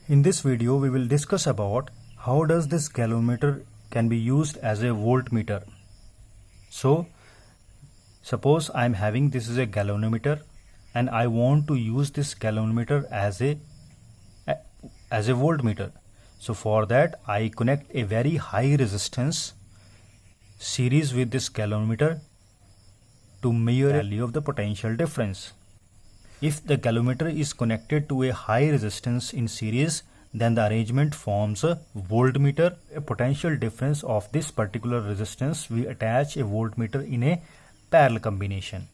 In this video we will discuss about how does this galvanometer can be used as a voltmeter. So suppose I am having this is a galvanometer and I want to use this galvanometer as a voltmeter. So for that I connect a very high resistance series with this galvanometer to measure the value of the potential difference. If the galvanometer is connected to a high resistance in series, then the arrangement forms a voltmeter. A potential difference of this particular resistance, we attach a voltmeter in a parallel combination.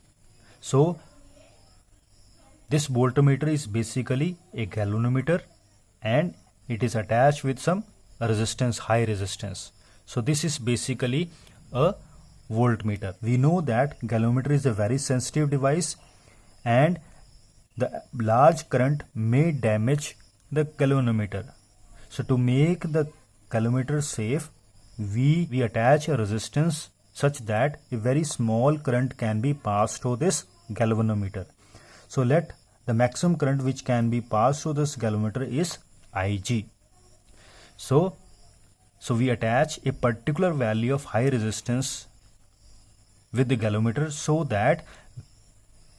So this voltmeter is basically a galvanometer and it is attached with some resistance, high resistance. So this is basically a voltmeter. We know that galvanometer is a very sensitive device and the large current may damage the galvanometer. So to make the galvanometer safe, we attach a resistance such that a very small current can be passed through this galvanometer. So let the maximum current which can be passed through this galvanometer is Ig. So we attach a particular value of high resistance with the galvanometer so that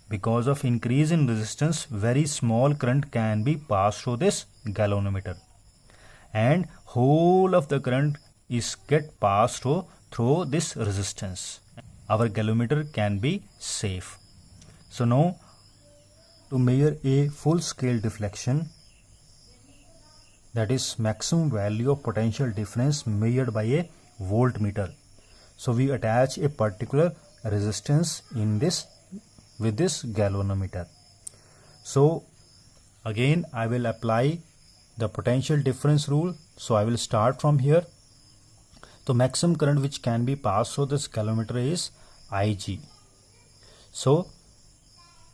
because of increase in resistance, very small current can be passed through this galvanometer, and whole of the current is get passed through this resistance. Our galvanometer can be safe. So now to measure a full scale deflection, that is maximum value of potential difference measured by a voltmeter. So we attach a particular resistance in this with this galvanometer. So again I will apply the potential difference rule. So I will start from here. The maximum current which can be passed through this galvanometer is Ig. So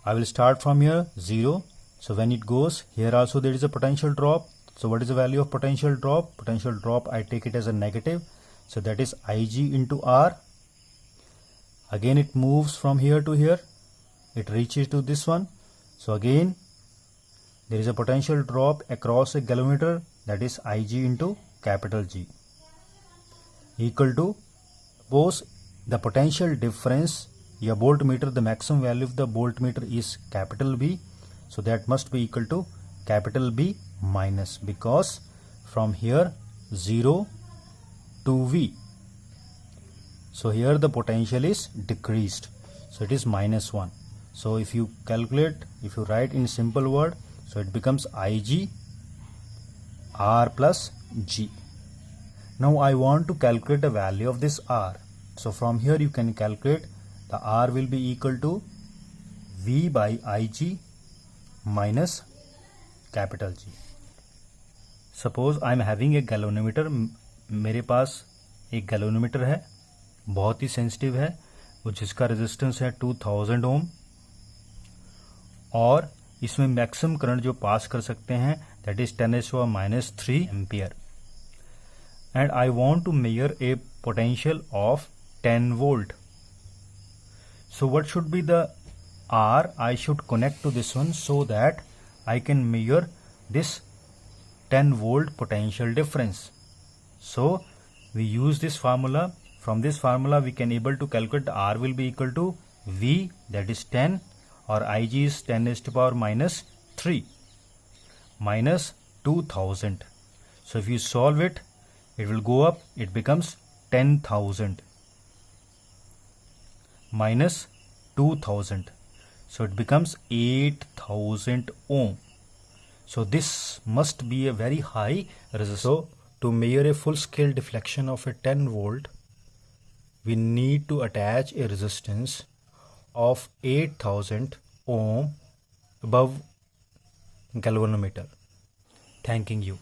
I will start from here 0. So when it goes here also there is a potential drop. So what is the value of potential drop? Potential drop I take it as a negative. So that is Ig into R. Again it moves from here to here. It reaches to this one. So again there is a potential drop across a galvanometer, that is Ig into capital G, equal to, suppose the potential difference, your voltmeter, the maximum value of the voltmeter is capital B, so that must be equal to capital B minus, because from here 0 to V, so here the potential is decreased, so it is minus 1. So if you calculate, if you write in simple word, so it becomes Ig R plus G. Now I want to calculate the value of this R. So from here you can calculate the R will be equal to V by Ig minus capital G. Suppose I am having a galvanometer, मेरे पास एक galvanometer है, बहुत ही sensitive है, जिसका resistance है 2000 ओम और इसमें maximum current जो पास कर सकते हैं that is 10⁻³ ampere, and I want to measure a potential of 10 volt. So what should be the R? I should connect to this one so that I can measure this 10 volt potential difference. So we use this formula. From this formula we can able to calculate the R will be equal to V, that is 10, or Ig is 10⁻³ minus 2000. So if you solve it, it will go up, it becomes 10,000 minus 2000. So it becomes 8000 ohm. So this must be a very high resistance. So to measure a full scale deflection of a 10 volt, we need to attach a resistance of 8000 ohm above galvanometer. Thanking you.